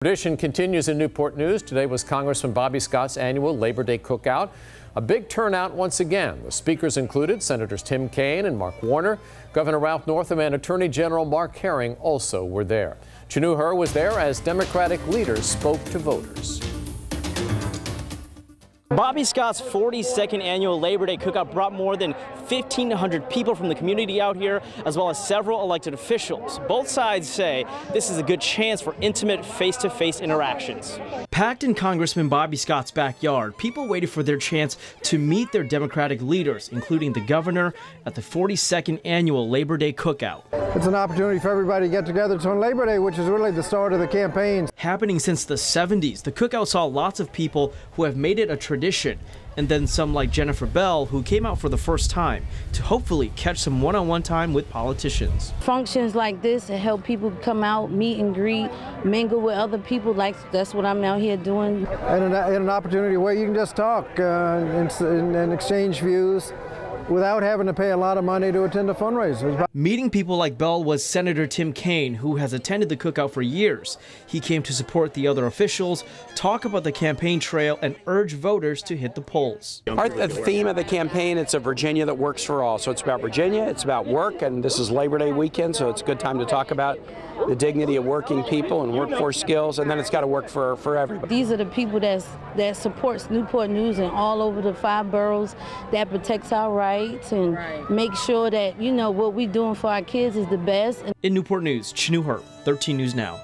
Tradition continues in Newport News. Today was Congressman Bobby Scott's annual Labor Day Cookout. A big turnout once again. The speakers included Senators Tim Kaine and Mark Warner. Governor Ralph Northam and Attorney General Mark Herring also were there. Chinooher was there as Democratic leaders spoke to voters. Bobby Scott's 42nd annual Labor Day Cookout brought more than 1,500 people from the community out here, as well as several elected officials. Both sides say this is a good chance for intimate face-to-face interactions. Packed in Congressman Bobby Scott's backyard, people waited for their chance to meet their Democratic leaders, including the governor, at the 42nd annual Labor Day Cookout. It's an opportunity for everybody to get together. It's on Labor Day, which is really the start of the campaign. Happening since the 70s, the cookout saw lots of people who have made it a tradition, and then some like Jennifer Bell, who came out for the first time to hopefully catch some one-on-one time with politicians. Functions like this help people come out, meet and greet, mingle with other people. That's what I'm out here doing. And an opportunity where you can just talk and exchange views without having to pay a lot of money to attend a fundraiser. Meeting people like Bell was Senator Tim Kaine, who has attended the cookout for years. He came to support the other officials, talk about the campaign trail, and urge voters to hit the polls. The theme of the campaign, it's a Virginia that works for all. So it's about Virginia, it's about work, and this is Labor Day weekend, so it's a good time to talk about the dignity of working people and workforce skills, and then it's got to work for everybody. These are the people that supports Newport News and all over the 5 boroughs, that protects our rights and make sure that, you know, what we're doing for our kids is the best. In Newport News, Chinooher, 13 News Now.